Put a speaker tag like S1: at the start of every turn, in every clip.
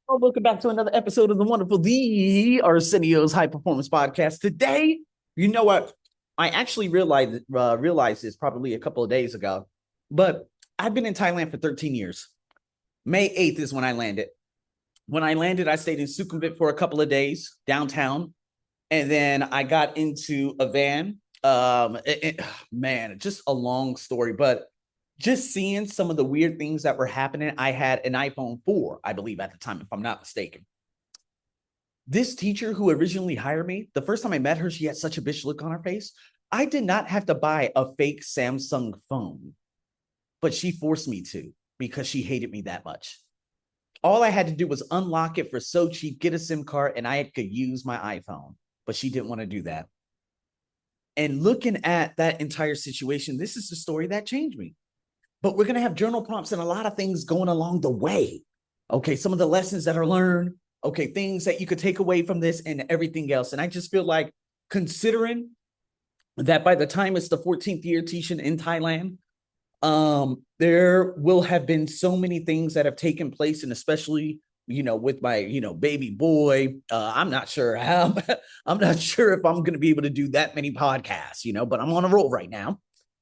S1: Well, welcome back to another episode of the wonderful The Arsenio's High Performance Podcast. Today, you know what? I actually realized this probably a couple of days ago, but I've been in Thailand for 13 years. May 8th is when I landed. When I landed, I stayed in Sukhumvit for a couple of days downtown, and then I got into a van. Man, just a long story, but just seeing some of the weird things that were happening. I had an iPhone 4, I believe, at the time, if I'm not mistaken. This teacher who originally hired me, the first time I met her, she had such a bitch look on her face. I did not have to buy a fake Samsung phone, but she forced me to because she hated me that much. All I had to do was unlock it for so cheap, get a SIM card, and I could use my iPhone. But she didn't want to do that. And looking at that entire situation, this is the story that changed me. But we're going to have journal prompts and a lot of things going along the way. Okay, some of the lessons that are learned, okay, things that you could take away from this and everything else. And I just feel like considering that by the time it's the 14th year teaching in Thailand, there will have been so many things that have taken place, and especially with my baby boy, I'm not sure how I'm not sure if I'm going to be able to do that many podcasts, but I'm on a roll right now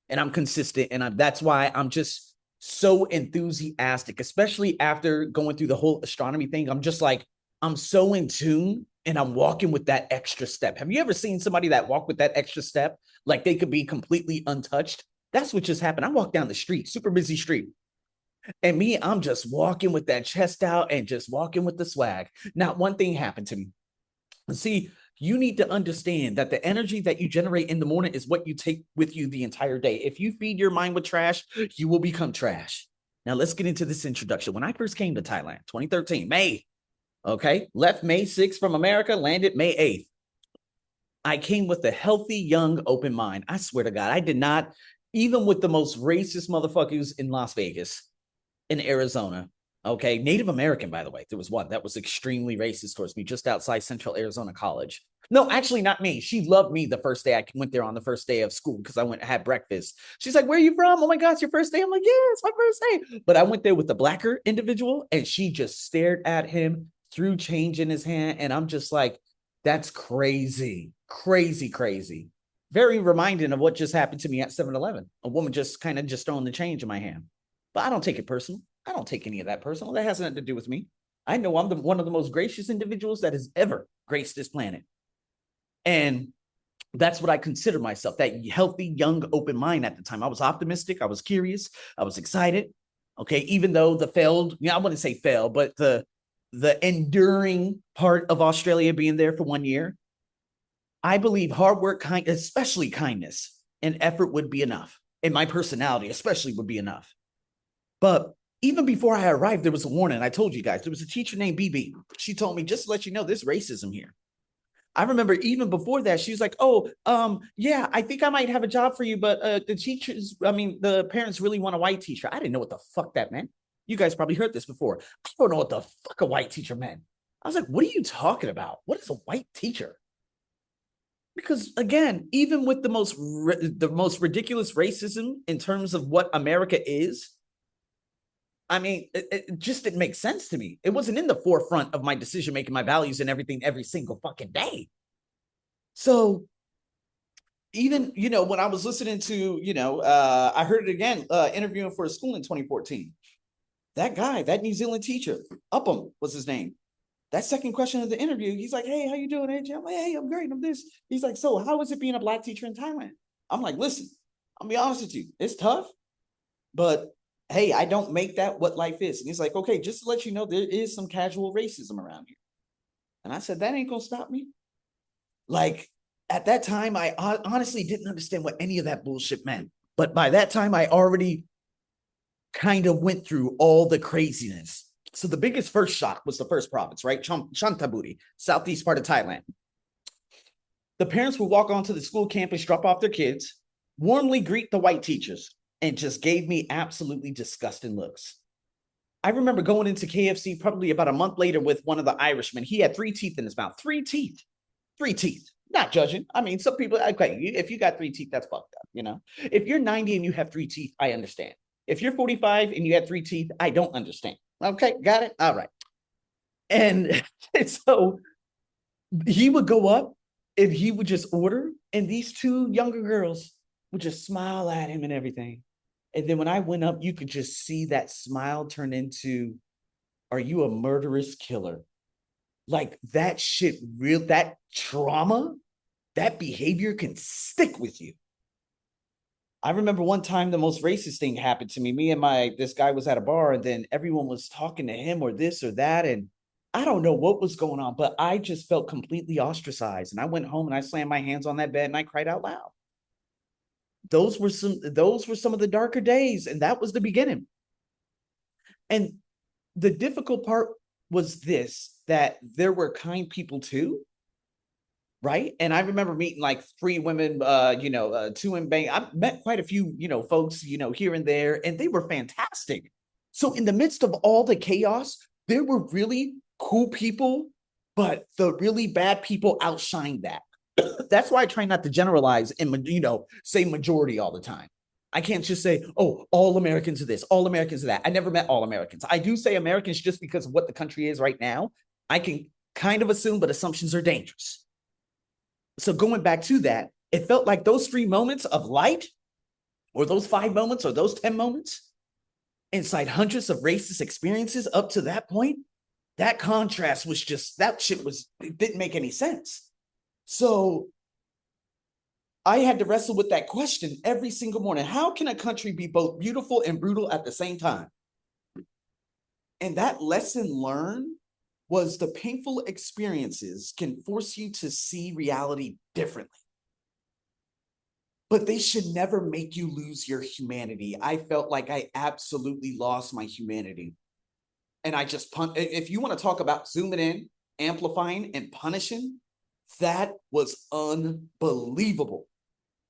S1: and I'm consistent, and that's why I'm just so enthusiastic, especially after going through the whole astronomy thing. I'm just like, I'm so in tune, and I'm walking with that extra step. Have you ever seen somebody that walk with that extra step like they could be completely untouched? That's what just happened. I walked down the street, super busy street, and me, I'm just walking with that chest out and just walking with the swag. Not one thing happened to me. See, you need to understand that the energy that you generate in the morning is what you take with you the entire day. If you feed your mind with trash, you will become trash. Now, let's get into this introduction. When I first came to Thailand, 2013, May, okay, left May 6th from America, landed May 8th. I came with a healthy, young, open mind. I swear to God, I did not, even with the most racist motherfuckers in Las Vegas, in Arizona. Okay. Native American, by the way. There was one that was extremely racist towards me just outside Central Arizona College. No, actually, not me. She loved me the first day I went there on the first day of school because I went and had breakfast. She's like, "Where are you from? Oh my God, it's your first day." I'm like, "Yeah, it's my first day." But I went there with the blacker individual and she just stared at him, threw change in his hand. And I'm just like, that's crazy, crazy, crazy. Very reminding of what just happened to me at 7-Eleven. A woman just kind of just throwing the change in my hand. But I don't take it personal. I don't take any of that personal. That has nothing to do with me. I know I'm one of the most gracious individuals that has ever graced this planet. And that's what I consider myself, that healthy, young, open mind at the time. I was optimistic. I was curious. I was excited. Okay. Even though the failed, I wouldn't say fail, but the enduring part of Australia being there for 1 year, I believe hard work, especially kindness and effort would be enough. And my personality especially would be enough. But even before I arrived, there was a warning. I told you guys, there was a teacher named BB. She told me, just to let you know, there's racism here. I remember even before that, she was like, "Oh, yeah, I think I might have a job for you, but the parents really want a white teacher." I didn't know what the fuck that meant. You guys probably heard this before. I don't know what the fuck a white teacher meant. I was like, "What are you talking about? What is a white teacher?" Because again, even with the most ridiculous racism in terms of what America is, I mean, it just didn't make sense to me. It wasn't in the forefront of my decision making, my values, and everything every single fucking day. So even when I was listening to I heard it again interviewing for a school in 2014. That guy, that New Zealand teacher, Upham was his name. That second question of the interview, he's like, "Hey, how you doing, AJ?" I'm like, "Hey, I'm great. I'm this." He's like, "So how is it being a black teacher in Thailand?" I'm like, "Listen, I'll be honest with you. It's tough, but hey, I don't make that what life is." And he's like, "Okay, just to let you know, there is some casual racism around here." And I said, "That ain't gonna stop me." Like at that time, I honestly didn't understand what any of that bullshit meant. But by that time, I already kind of went through all the craziness. So the biggest first shock was the first province, right? Chantaburi, southeast part of Thailand. The parents would walk onto the school campus, drop off their kids, warmly greet the white teachers, and just gave me absolutely disgusting looks. I remember going into KFC probably about a month later with one of the Irishmen. He had 3 teeth in his mouth. 3 teeth. 3 teeth. Not judging. I mean, some people, okay, if you got 3 teeth, that's fucked up, If you're 90 and you have 3 teeth, I understand. If you're 45 and you have 3 teeth, I don't understand. Okay, got it? All right. And, and so he would go up and he would just order, and these two younger girls would just smile at him and everything. And then when I went up, you could just see that smile turn into, are you a murderous killer? Like that shit, that trauma, that behavior can stick with you. I remember one time the most racist thing happened to me. Me and this guy was at a bar, and then everyone was talking to him or this or that. And I don't know what was going on, but I just felt completely ostracized. And I went home and I slammed my hands on that bed and I cried out loud. Those were some of the darker days, and that was the beginning. And the difficult part was this, that there were kind people too, right? And I remember meeting like 3 women, 2 in Bang. I met quite a few, folks, here and there, and they were fantastic. So in the midst of all the chaos, there were really cool people, but the really bad people outshined that. That's why I try not to generalize and, say majority all the time. I can't just say, oh, all Americans are this, all Americans are that. I never met all Americans. I do say Americans just because of what the country is right now. I can kind of assume, but assumptions are dangerous. So going back to that, it felt like those 3 moments of light, or those 5 moments, or those 10 moments, inside hundreds of racist experiences up to that point, that contrast was just, it didn't make any sense. So I had to wrestle with that question every single morning. How can a country be both beautiful and brutal at the same time? And that lesson learned was the painful experiences can force you to see reality differently. But they should never make you lose your humanity. I felt like I absolutely lost my humanity. And I just, if you want to talk about zooming in, amplifying, and punishing, that was unbelievable.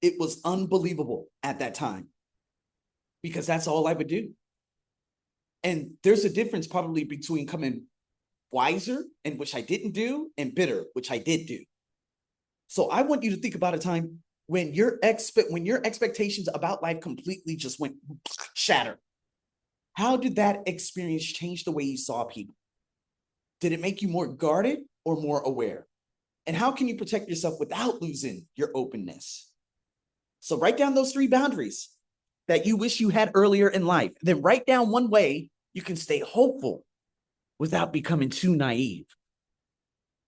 S1: It was unbelievable at that time, because that's all I would do. And there's a difference probably between coming wiser, and which I didn't do, and bitter, which I did do. So I want you to think about a time when your expectations about life completely just went shattered. How did that experience change the way you saw people? Did it make you more guarded or more aware? And how can you protect yourself without losing your openness? So write down those 3 boundaries that you wish you had earlier in life. Then write down one way you can stay hopeful without becoming too naive.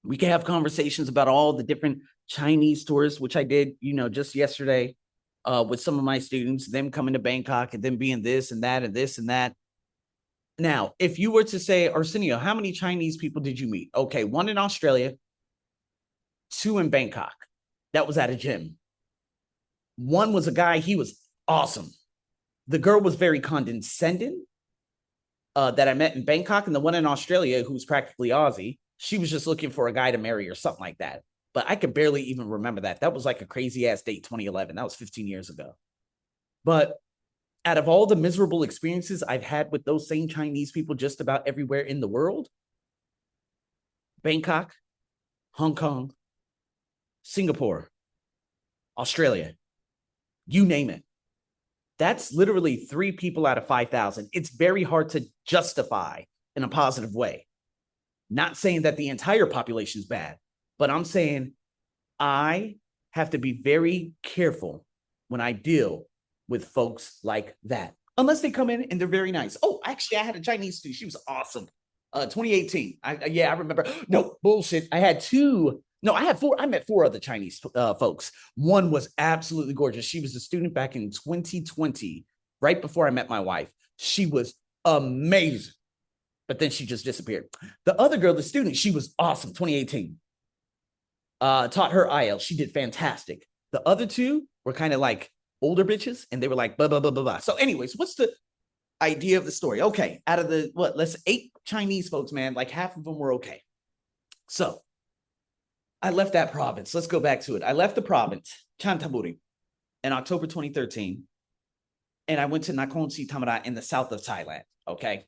S1: We can have conversations about all the different Chinese tourists, which I did, just yesterday with some of my students, them coming to Bangkok and them being this and that and this and that. Now, if you were to say, Arsenio, how many Chinese people did you meet? Okay, 1 in Australia, 2 in Bangkok. That was at a gym. 1 was a guy, he was awesome. The girl was very condescending that I met in Bangkok, and the one in Australia, who's practically Aussie, she was just looking for a guy to marry or something like that. But I could barely even remember that. That was like a crazy ass date, 2011. That was 15 years ago. But out of all the miserable experiences I've had with those same Chinese people just about everywhere in the world, Bangkok, Hong Kong, Singapore, Australia, you name it. That's literally 3 people out of 5,000. It's very hard to justify in a positive way. Not saying that the entire population is bad, but I'm saying I have to be very careful when I deal with folks like that, unless they come in and they're very nice. Oh, actually, I had a Chinese student. She was awesome. 2018. I remember. No, bullshit. I had 2. No, I had 4. I met 4 other Chinese folks. One was absolutely gorgeous. She was a student back in 2020, right before I met my wife. She was amazing. But then she just disappeared. The other girl, the student, she was awesome, 2018. Taught her IELTS. She did fantastic. The other 2 were kind of like older bitches, and they were like, blah, blah, blah, blah, blah. So anyways, what's the idea of the story? Okay, out of the, let's 8 Chinese folks, man, like half of them were okay. So I left that province. Let's go back to it. I left the province, Chantaburi, in October 2013, and I went to Nakhon Si Thammarat in the south of Thailand, okay?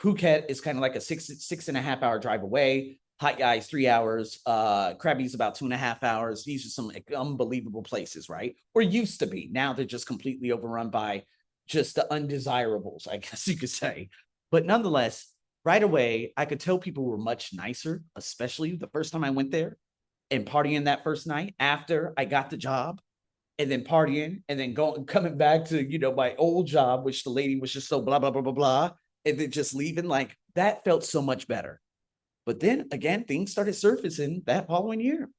S1: Phuket is kind of like a 6.5 hour drive away. Hat Yai is 3 hours. Krabi is about 2.5 hours. These are some unbelievable places, right? Or used to be. Now they're just completely overrun by just the undesirables, I guess you could say. But nonetheless, right away, I could tell people were much nicer, especially the first time I went there and partying that first night after I got the job and then partying and then coming back to, my old job, which the lady was just so blah, blah, blah, blah, blah. And then just leaving, like that felt so much better. But then again, things started surfacing that following year.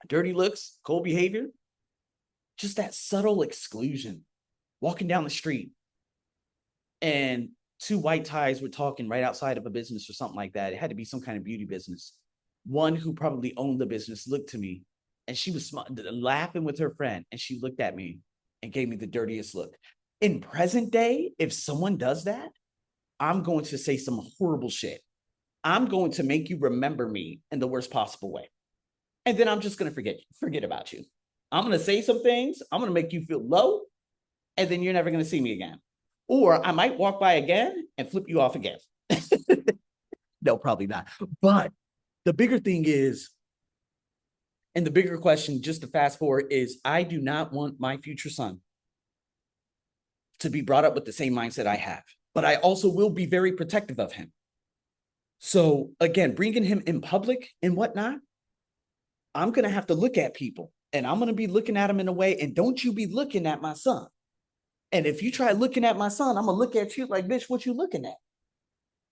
S1: Dirty looks, cold behavior, just that subtle exclusion. Walking down the street and two white ties were talking right outside of a business or something like that. It had to be some kind of beauty business. One who probably owned the business looked to me and she was laughing with her friend. And she looked at me and gave me the dirtiest look. In present day, if someone does that, I'm going to say some horrible shit. I'm going to make you remember me in the worst possible way. And then I'm just going to forget about you. I'm going to say some things. I'm going to make you feel low. And then you're never going to see me again. Or I might walk by again and flip you off again. No, probably not. But the bigger thing is, and the bigger question, just to fast forward, is I do not want my future son to be brought up with the same mindset I have. But I also will be very protective of him. So again, bringing him in public and whatnot, I'm going to have to look at people and I'm going to be looking at them in a way. And don't you be looking at my son. And if you try looking at my son, I'm going to look at you like, bitch, what you looking at?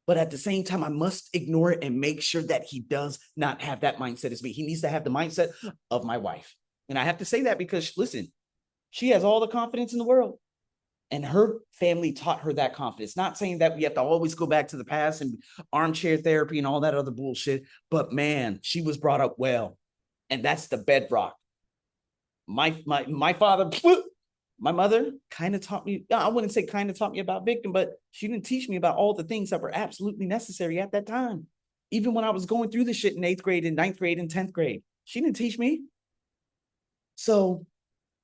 S1: But at the same time, I must ignore it and make sure that he does not have that mindset as me. He needs to have the mindset of my wife. And I have to say that because, listen, she has all the confidence in the world. And her family taught her that confidence. Not saying that we have to always go back to the past and armchair therapy and all that other bullshit. But man, she was brought up well. And that's the bedrock. My father, my mother kind of taught me, I wouldn't say kind of taught me about victim, but she didn't teach me about all the things that were absolutely necessary at that time. Even when I was going through the shit in 8th grade and 9th grade and 10th grade, she didn't teach me. So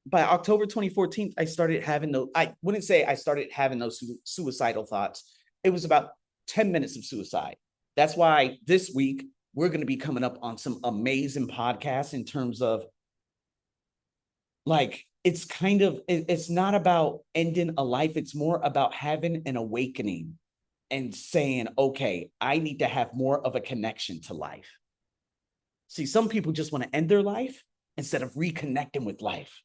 S1: by October 2014, I started having those, I wouldn't say I started having those suicidal thoughts. It was about 10 minutes of suicide. That's why this week we're going to be coming up on some amazing podcasts in terms of like, it's not about ending a life. It's more about having an awakening and saying, okay, I need to have more of a connection to life. See, some people just want to end their life instead of reconnecting with life.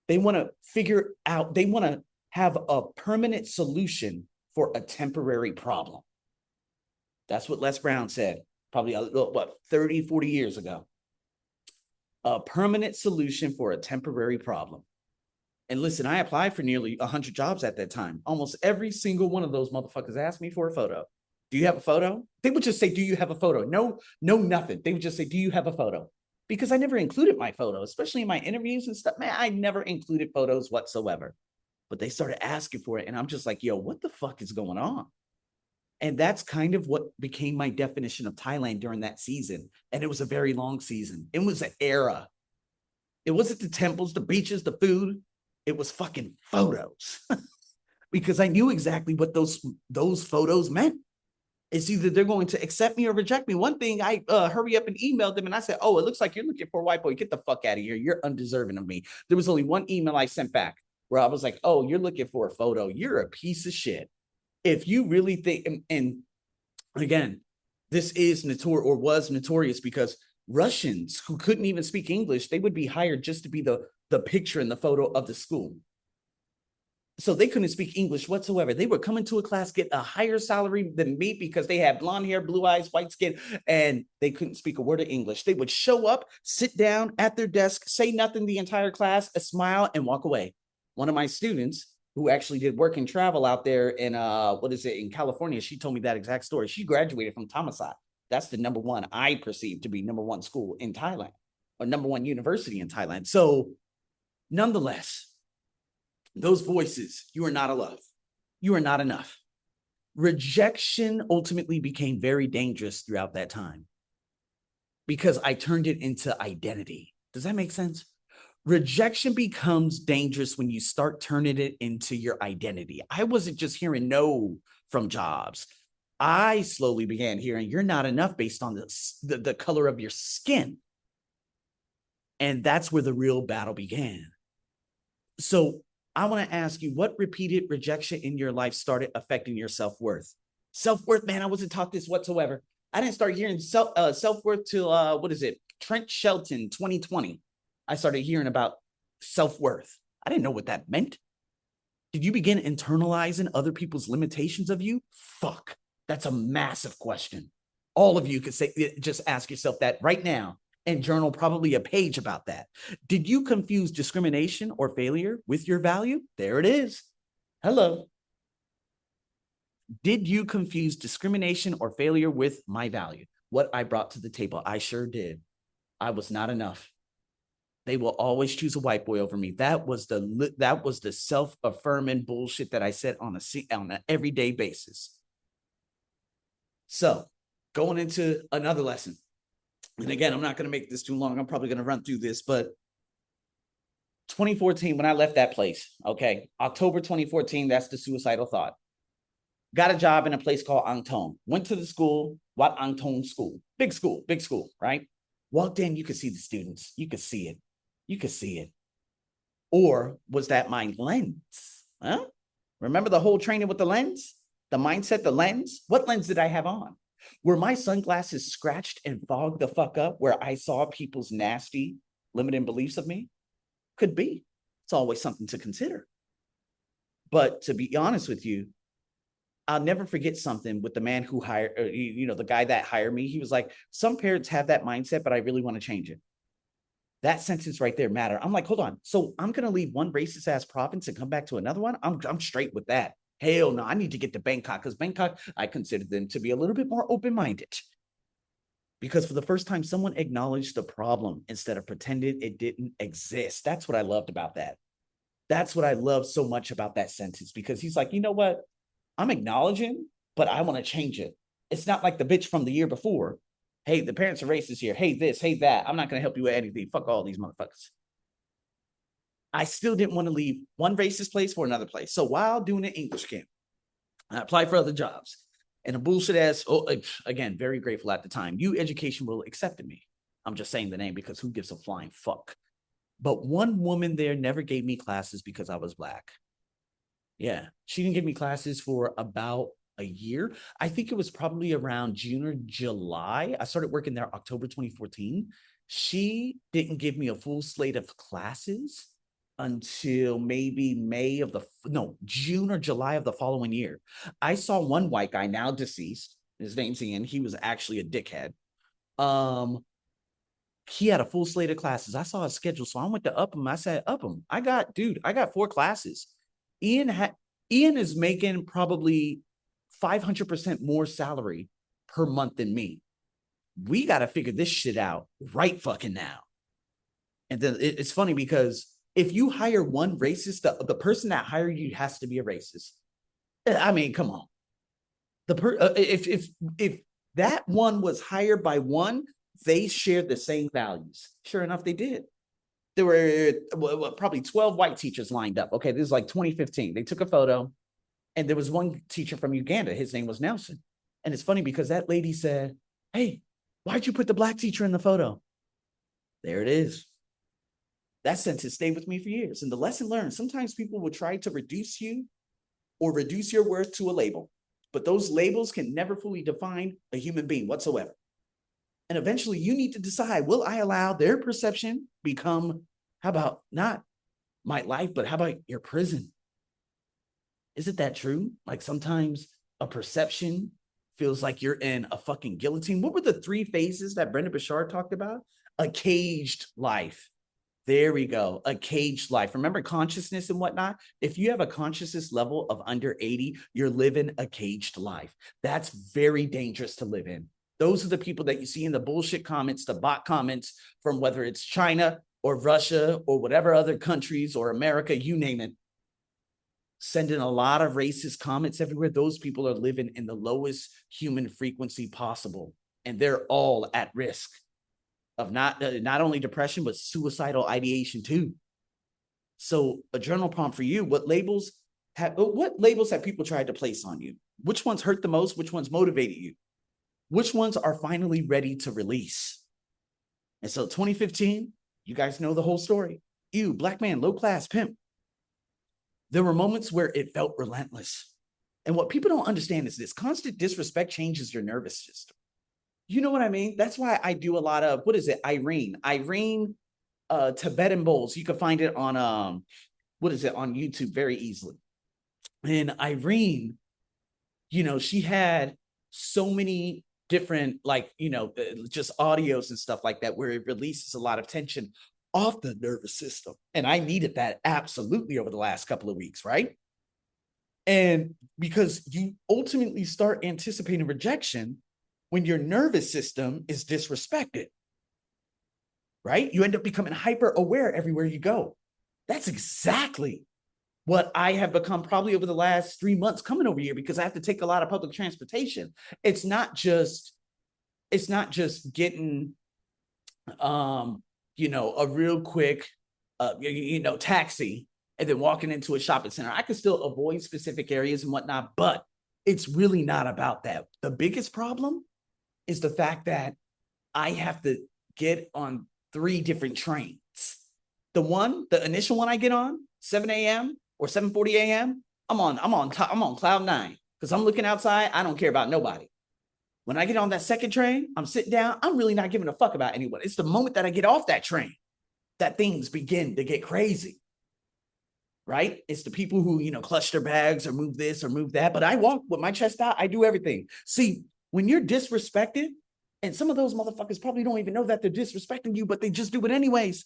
S1: They want to figure out, they want to have a permanent solution for a temporary problem. That's what Les Brown said, probably 30, 40 years ago. A permanent solution for a temporary problem. And listen, I applied for nearly 100 jobs at that time. Almost every single one of those motherfuckers asked me for a photo. Do you have a photo? They would just say, do you have a photo? No, nothing. They would just say, do you have a photo? Because I never included my photo, especially in my interviews and stuff. Man, I never included photos whatsoever. But they started asking for it. And I'm just like, yo, what the fuck is going on? And that's kind of what became my definition of Thailand during that season. And it was a very long season. It was an era. It wasn't the temples, the beaches, the food. It was fucking photos. Because I knew exactly what those photos meant. It's either they're going to accept me or reject me. One thing, I hurry up and emailed them and I said, oh, it looks like you're looking for a white boy. Get the fuck out of here. You're undeserving of me. There was only one email I sent back where I was like, oh, you're looking for a photo. You're a piece of shit. If you really think, and again, this is was notorious because Russians who couldn't even speak English, they would be hired just to be the picture in the photo of the school. So they couldn't speak English whatsoever. They would come into a class, get a higher salary than me because they had blonde hair, blue eyes, white skin, and they couldn't speak a word of English. They would show up, sit down at their desk, say nothing the entire class, a smile, and walk away. One of my students who actually did work and travel out there in in California, she told me that exact story. She graduated from Thammasat. That's the number one I perceive to be number one school in Thailand, or number one university in Thailand. So nonetheless, those voices, you are not enough. You are not enough. Rejection ultimately became very dangerous throughout that time because I turned it into identity. Does that make sense? Rejection becomes dangerous when you start turning it into your identity. I wasn't just hearing no from jobs. I slowly began hearing you're not enough based on the color of your skin. And that's where the real battle began. So I want to ask you, what repeated rejection in your life started affecting your self-worth? Self-worth, man, I wasn't taught this whatsoever. I didn't start hearing self-worth till what is it? Trent Shelton 2020. I started hearing about self-worth. I didn't know what that meant. Did you begin internalizing other people's limitations of you? Fuck. That's a massive question. All of you could say, just ask yourself that right now and journal probably a page about that. Did you confuse discrimination or failure with your value? There it is. Hello. Did you confuse discrimination or failure with my value? What I brought to the table? I sure did. I was not enough. They will always choose a white boy over me. That was the self-affirming bullshit that I said on an everyday basis. So going into another lesson. And again, I'm not going to make this too long. I'm probably going to run through this, but 2014, when I left that place, okay, October 2014, that's the suicidal thought. Got a job in a place called Angtong. Went to the school, Wat Angtong School. Big school, right? Walked in, you could see the students. You could see it. You could see it. Or was that my lens? Huh? Remember the whole training with the lens? The mindset, the lens? What lens did I have on? Were my sunglasses scratched and fogged the fuck up where I saw people's nasty, limiting beliefs of me? Could be. It's always something to consider. But to be honest with you, I'll never forget something with the man who hired, the guy that hired me. He was like, some parents have that mindset, but I really want to change it. That sentence right there mattered. I'm like, hold on. So I'm going to leave one racist ass province and come back to another one? I'm straight with that. Hell no, I need to get to Bangkok because Bangkok, I consider them to be a little bit more open-minded. Because for the first time, someone acknowledged the problem instead of pretending it didn't exist. That's what I loved about that. That's what I love so much about that sentence, because he's like, you know what? I'm acknowledging, but I want to change it. It's not like the bitch from the year before. Hey, the parents are racist here. Hey, this, hey, that. I'm not going to help you with anything. Fuck all these motherfuckers. I still didn't want to leave one racist place for another place. So while doing an English camp, I applied for other jobs. And a bullshit ass, again, very grateful at the time. U Education will accepted me. I'm just saying the name because who gives a flying fuck? But one woman there never gave me classes because I was Black. Yeah, she didn't give me classes for about a year. I think it was probably around June or July. I started working there October 2014. She didn't give me a full slate of classes until maybe June or July of the following year. I saw one white guy, now deceased. His name's Ian. He was actually a dickhead. He had a full slate of classes. I saw a schedule, so I went to up him. I said, up him. I got 4 classes. Ian is making probably 500% more salary per month than me. We got to figure this shit out right fucking now. And then it's funny because if you hire one racist, the person that hired you has to be a racist. I mean, come on. If that one was hired by one, they shared the same values. Sure enough, they did. There were probably 12 white teachers lined up. Okay, this is like 2015. They took a photo, and there was one teacher from Uganda. His name was Nelson. And it's funny because that lady said, hey, why'd you put the Black teacher in the photo? There it is. That sentence stayed with me for years. And the lesson learned, sometimes people will try to reduce you or reduce your worth to a label. But those labels can never fully define a human being whatsoever. And eventually you need to decide, will I allow their perception become, how about not my life, but how about your prison? Isn't that true? Like sometimes a perception feels like you're in a fucking guillotine. What were the 3 phases that Brendon Burchard talked about? A caged life. There we go. A caged life. Remember consciousness and whatnot? If you have a consciousness level of under 80, you're living a caged life. That's very dangerous to live in. Those are the people that you see in the bullshit comments, the bot comments from whether it's China or Russia or whatever other countries or America, you name it. Sending a lot of racist comments everywhere. Those people are living in the lowest human frequency possible. And they're all at risk of not only depression, but suicidal ideation too. So a journal prompt for you, what labels have people tried to place on you? Which ones hurt the most? Which ones motivated you? Which ones are finally ready to release? And so 2015, you guys know the whole story. Black man, low class, pimp. There were moments where it felt relentless. And what people don't understand is this constant disrespect changes your nervous system. You know what I mean? That's why I do a lot of, what is it? Irene Tibetan bowls. You can find it on, on YouTube very easily. And Irene, she had so many different, just audios and stuff like that, where it releases a lot of tension off the nervous system. And I needed that absolutely over the last couple of weeks, right? And because you ultimately start anticipating rejection when your nervous system is disrespected, right? You end up becoming hyper aware everywhere you go. That's exactly what I have become probably over the last 3 months coming over here, because I have to take a lot of public transportation. It's not just getting, a real quick, taxi and then walking into a shopping center. I can still avoid specific areas and whatnot, but it's really not about that. The biggest problem is the fact that I have to get on 3 different trains. The initial one I get on, 7 a.m. or 7:40 a.m., I'm on cloud 9 because I'm looking outside. I don't care about nobody. When I get on that second train, I'm sitting down. I'm really not giving a fuck about anyone. It's the moment that I get off that train that things begin to get crazy, right? It's the people who, clutch their bags or move this or move that. But I walk with my chest out. I do everything. See, when you're disrespected, and some of those motherfuckers probably don't even know that they're disrespecting you, but they just do it anyways.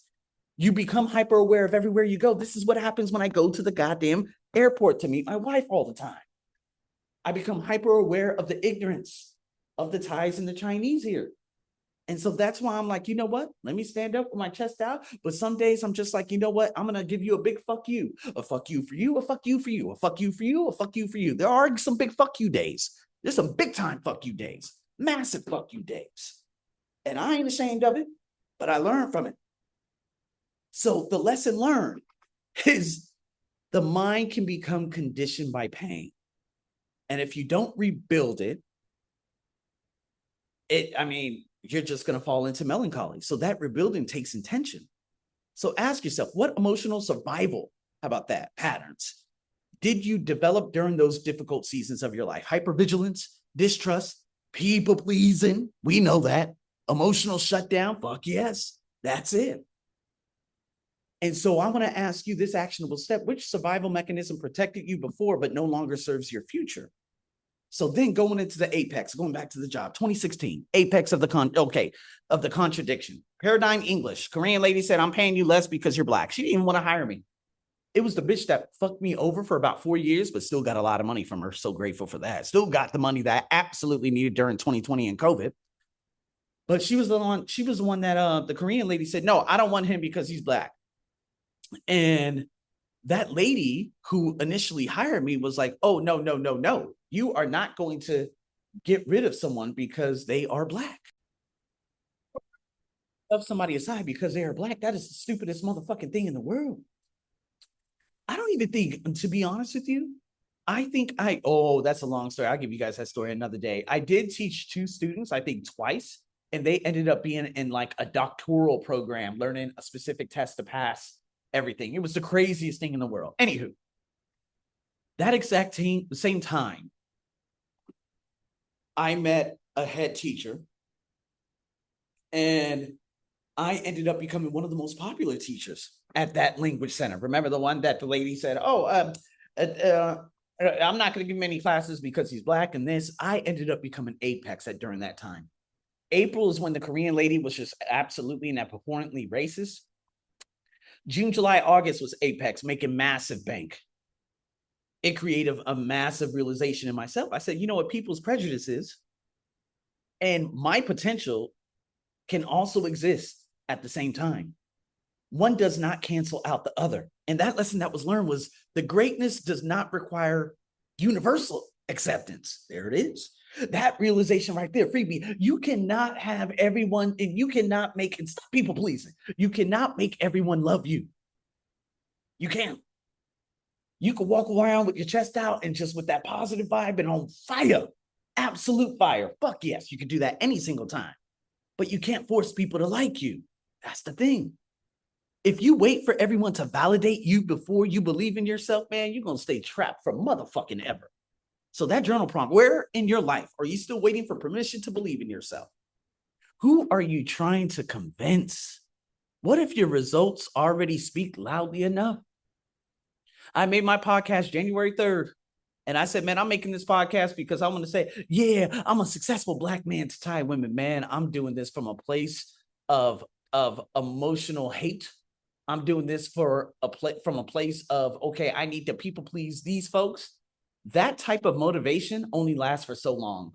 S1: You become hyper aware of everywhere you go. This is what happens when I go to the goddamn airport to meet my wife all the time. I become hyper aware of the ignorance of the Thais and the Chinese here. And so that's why I'm like, you know what? Let me stand up with my chest out. But some days I'm just like, you know what? I'm going to give you a big fuck you. A fuck you for you, a fuck you for you, a fuck you for you, a fuck you for you. There are some big fuck you days. There's some big time fuck you days. Massive fuck you days. And I ain't ashamed of it, but I learned from it. So the lesson learned is the mind can become conditioned by pain. And if you don't rebuild it, you're just going to fall into melancholy. So that rebuilding takes intention. So ask yourself, what emotional survival, how about that, patterns, did you develop during those difficult seasons of your life? Hypervigilance, distrust, people pleasing. We know that. Emotional shutdown. Fuck yes. That's it. And so I want to ask you this actionable step. Which survival mechanism protected you before but no longer serves your future? So then going into the apex, going back to the job, 2016, apex of the contradiction. Paradigm English. Korean lady said, I'm paying you less because you're black. She didn't even want to hire me. It was the bitch that fucked me over for about 4 years, but still got a lot of money from her. So grateful for that. Still got the money that I absolutely needed during 2020 and COVID. But she was the one that the Korean lady said, no, I don't want him because he's black. And that lady who initially hired me was like, oh, no. You are not going to get rid of someone because they are black. Of somebody aside because they are black, that is the stupidest motherfucking thing in the world. I don't even think, to be honest with you, that's a long story. I'll give you guys that story another day. I did teach 2 students, I think twice, and they ended up being in like a doctoral program, learning a specific test to pass everything. It was the craziest thing in the world. Anywho, that exact same time, I met a head teacher, and I ended up becoming one of the most popular teachers at that language center. Remember the one that the lady said, I'm not going to give him any classes because he's black and this. I ended up becoming apex during that time. April is when the Korean lady was just absolutely and abhorrently racist. June, July, August was apex, making massive bank. It created a massive realization in myself. I said, you know what people's prejudice is, and my potential can also exist at the same time. One does not cancel out the other. And that lesson that was learned was the greatness does not require universal acceptance. There it is. That realization right there, freebie. You cannot have everyone, and you cannot make, and stop people pleasing. You cannot make everyone love you. You can't. You can walk around with your chest out and just with that positive vibe and on fire, absolute fire. Fuck yes, you can do that any single time. But you can't force people to like you. That's the thing. If you wait for everyone to validate you before you believe in yourself, man, you're going to stay trapped for motherfucking ever. So that journal prompt, where in your life are you still waiting for permission to believe in yourself? Who are you trying to convince? What if your results already speak loudly enough? I made my podcast January 3rd. And I said, man, I'm making this podcast because I want to say, yeah, I'm a successful Black man to Thai women, man. I'm doing this from a place of emotional hate. I'm doing this from a place of, okay, I need to people please these folks. That type of motivation only lasts for so long.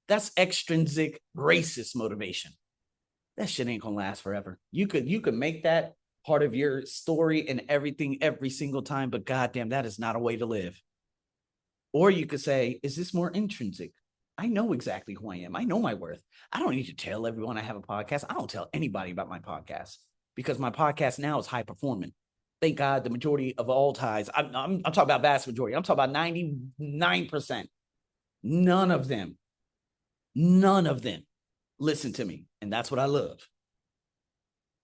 S1: That's extrinsic racist motivation. That shit ain't gonna last forever. You could make that part of your story and everything every single time, but goddamn, that is not a way to live. Or you could say, is this more intrinsic? I know exactly who I am. I know my worth. I don't need to tell everyone I have a podcast. I don't tell anybody about my podcast because my podcast now is high performing. Thank God the majority of all ties, I'm talking about vast majority. I'm talking about 99%. None of them listen to me. And that's what I love.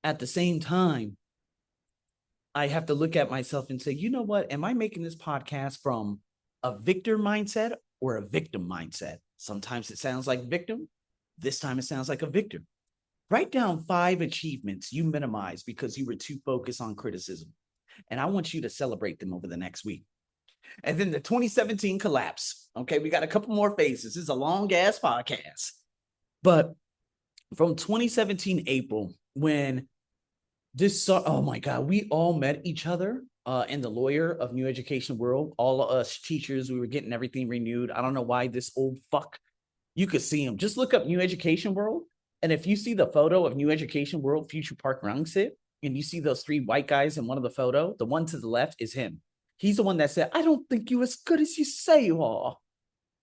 S1: At the same time, I have to look at myself and say, you know what? Am I making this podcast from a victor mindset or a victim mindset? Sometimes it sounds like victim. This time it sounds like a victor. Write down 5 achievements you minimized because you were too focused on criticism. And I want you to celebrate them over the next week. And then the 2017 collapse. Okay, we got a couple more phases. This is a long ass podcast. But from 2017 April, when oh my God, we all met each other in the lawyer of new education world. All of us teachers, we were getting everything renewed. I don't know why this old fuck, you could see him. Just look up new education world. And if you see the photo of new education world, Future Park Rangsit, and you see those 3 white guys in one of the photo, the one to the left is him. He's the one that said, I don't think you're as good as you say you are.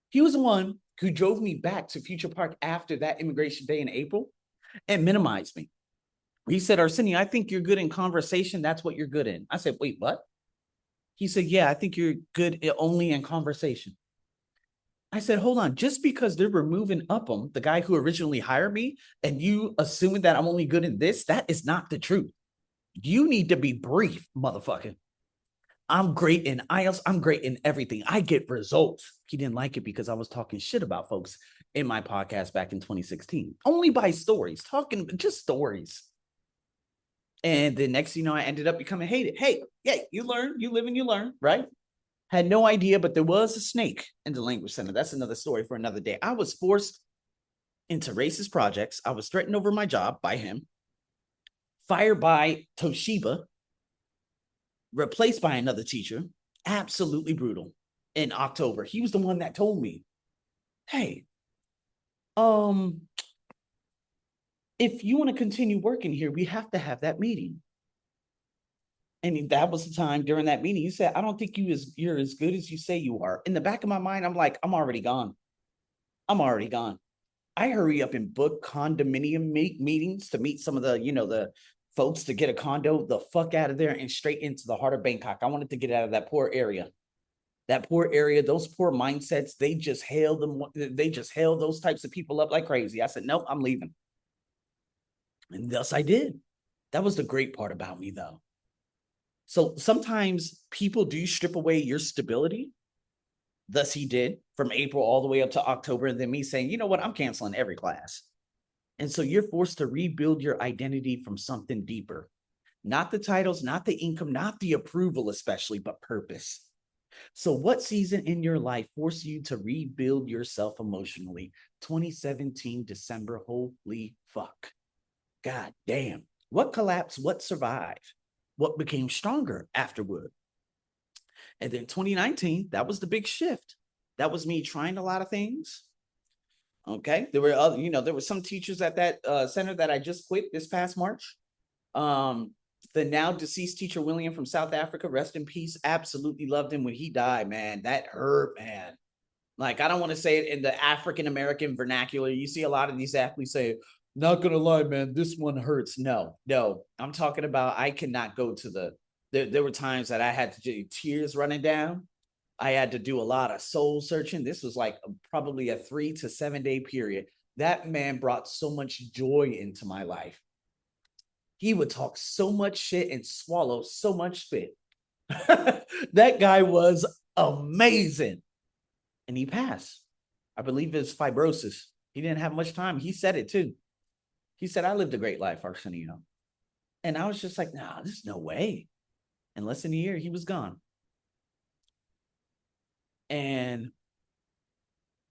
S1: He was the one who drove me back to Future Park after that immigration day in April and minimized me. He said, Arsenio, I think you're good in conversation. That's what you're good in. I said, wait, what? He said, yeah, I think you're good only in conversation. I said, hold on. Just because they're removing Upham, the guy who originally hired me, and you assuming that I'm only good in this, that is not the truth. You need to be brief, motherfucker. I'm great in IELTS. I'm great in everything. I get results. He didn't like it because I was talking shit about folks in my podcast back in 2016. Only by stories, talking just stories. And the next, I ended up becoming hated. Hey, you learn, you live and you learn, right? Had no idea, but there was a snake in the language center. That's another story for another day. I was forced into racist projects. I was threatened over my job by him, fired by Toshiba, replaced by another teacher. Absolutely brutal. In October, he was the one that told me, hey, if you want to continue working here, we have to have that meeting. And that was the time during that meeting, you said, I don't think you're as good as you say you are. In the back of my mind, I'm like, I'm already gone. I hurry up and book condominium meetings to meet some of the folks to get a condo the fuck out of there and straight into the heart of Bangkok. I wanted to get out of that poor area. Those poor mindsets, they just hail those types of people up like crazy. I said, nope, I'm leaving. And thus I did. That was the great part about me, though. So sometimes people do strip away your stability. Thus he did, from April all the way up to October. And then me saying, you know what, I'm canceling every class. And so you're forced to rebuild your identity from something deeper. Not the titles, not the income, not the approval especially, but purpose. So what season in your life forced you to rebuild yourself emotionally? 2017, December, holy fuck. God damn. What collapsed? What survived? What became stronger afterward? And then 2019, that was the big shift. That was me trying a lot of things. Okay. There were other, there were some teachers at that center that I just quit this past March. The now deceased teacher, William from South Africa, rest in peace. Absolutely loved him when he died, man. That hurt, man. Like, I don't want to say it in the African-American vernacular. You see a lot of these athletes say, not going to lie, man, this one hurts. No, I'm talking about, I cannot go to there were times that I had to do tears running down. I had to do a lot of soul searching. This was like probably a 3 to 7 day period. That man brought so much joy into my life. He would talk so much shit and swallow so much spit. That guy was amazing. and he passed. I believe it's fibrosis. He didn't have much time. He said it too. He said, I lived a great life, Arsenio. And I was just like, nah, there's no way. In less than a year, he was gone. And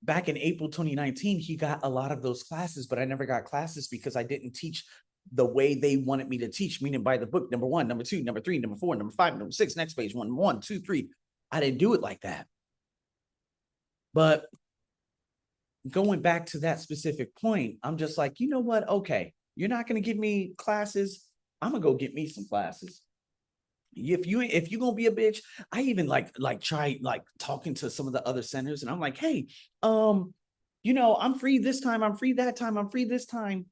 S1: back in April 2019, he got a lot of those classes, but I never got classes because I didn't teach the way they wanted me to teach, meaning by the book, number 1, number 2, number 3, number 4, number 5, number 6, next page, 1, 2, 3. I didn't do it like that. But going back to that specific point, I'm just like, you know what? Okay, you're not going to give me classes. I'm going to go get me some classes. If you're gonna be a bitch, I even like try like talking to some of the other centers, and I'm like, hey, I'm free this time, I'm free that time, I'm free this time.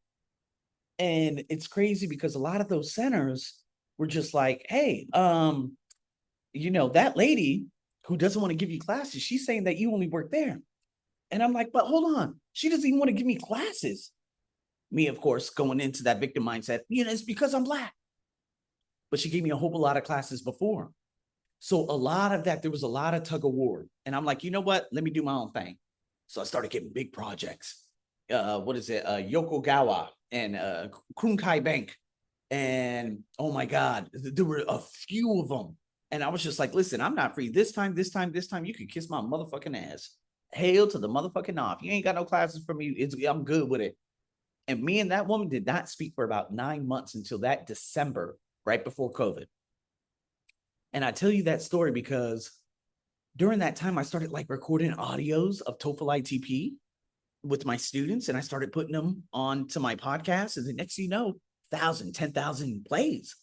S1: And it's crazy because a lot of those centers were just like, hey, that lady who doesn't want to give you classes, she's saying that you only work there. And I'm like, but hold on, she doesn't even want to give me classes. Me, of course, going into that victim mindset, it's because I'm Black. But she gave me a whole lot of classes before. So a lot of that, there was a lot of tug of war. And I'm like, you know what? Let me do my own thing. So I started getting big projects. Yokogawa and Krunkai Bank. And oh my God, there were a few of them. And I was just like, listen, I'm not free this time. You can kiss my motherfucking ass. Hail to the motherfucking off. You ain't got no classes for me. I'm good with it. And me and that woman did not speak for about 9 months until that December, right before COVID. And I tell you that story because during that time, I started like recording audios of TOEFL ITP with my students, and I started putting them on to my podcast. And the next thing you know, 1,000, 10,000 plays.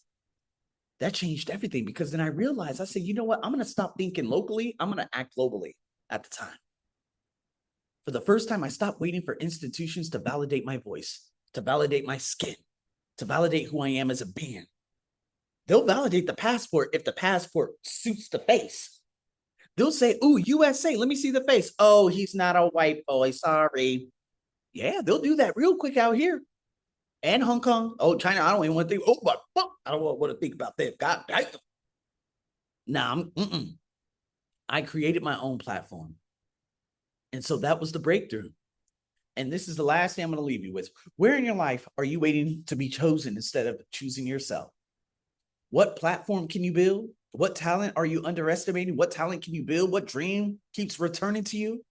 S1: That changed everything because then I realized, I said, you know what? I'm going to stop thinking locally. I'm going to act globally at the time. For the first time, I stopped waiting for institutions to validate my voice, to validate my skin, to validate who I am as a being. They'll validate the passport if the passport suits the face. They'll say, ooh, USA, let me see the face. Oh, he's not a white boy, sorry. Yeah, they'll do that real quick out here. And Hong Kong. Oh, China, I don't even want to think. Oh, but I don't want to think about that. God damn. Nah, I created my own platform. And so that was the breakthrough. And this is the last thing I'm going to leave you with. Where in your life are you waiting to be chosen instead of choosing yourself? What platform can you build? What talent are you underestimating? What talent can you build? What dream keeps returning to you?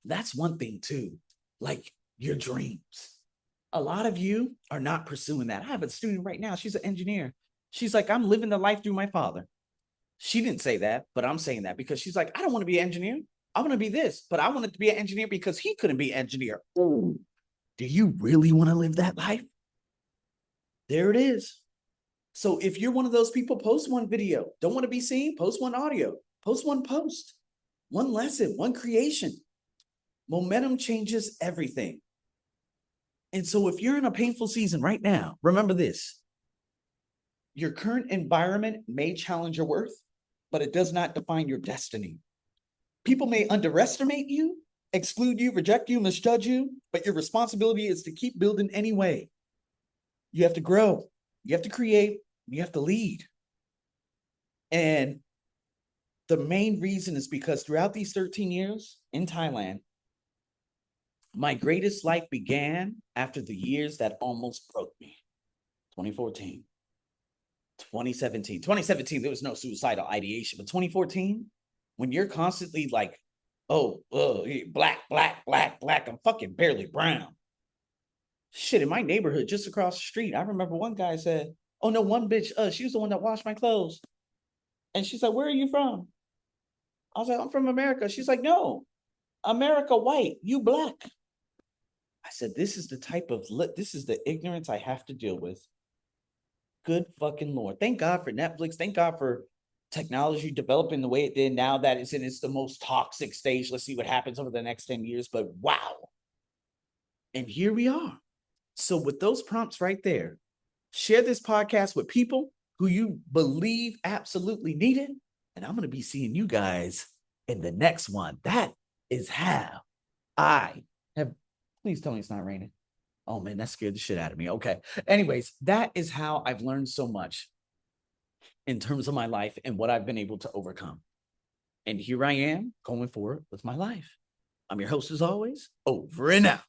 S1: That's one thing too, like your dreams. A lot of you are not pursuing that. I have a student right now. She's an engineer. She's like, I'm living the life through my father. She didn't say that, but I'm saying that because she's like, I don't want to be an engineer. I want to be this, but I wanted to be an engineer because he couldn't be an engineer. Ooh, do you really want to live that life? There it is. So if you're one of those people, post one video. Don't want to be seen? Post one audio. Post one post. One lesson, one creation. Momentum changes everything. And so if you're in a painful season right now, remember this. Your current environment may challenge your worth, but it does not define your destiny. People may underestimate you, exclude you, reject you, misjudge you, but your responsibility is to keep building anyway. You have to grow. You have to create. You have to lead. And the main reason is because throughout these 13 years in Thailand, my greatest life began after the years that almost broke me. 2014, 2017. 2017, there was no suicidal ideation, but 2014, when you're constantly like, black, I'm fucking barely brown. Shit, in my neighborhood, just across the street, I remember one guy said, oh no, one bitch, she was the one that washed my clothes. And she's like, where are you from? I was like, I'm from America. She's like, no, America white, you black. I said, this is the ignorance I have to deal with. Good fucking Lord. Thank God for Netflix. Thank God for technology developing the way it did now that it's in its the most toxic stage. Let's see what happens over the next 10 years. But wow. And here we are. So with those prompts right there, share this podcast with people who you believe absolutely need it. And I'm going to be seeing you guys in the next one. That is how I have. Please tell me it's not raining. Oh man, that scared the shit out of me. Okay. Anyways, that is how I've learned so much in terms of my life and what I've been able to overcome. And here I am going forward with my life. I'm your host as always, over and out.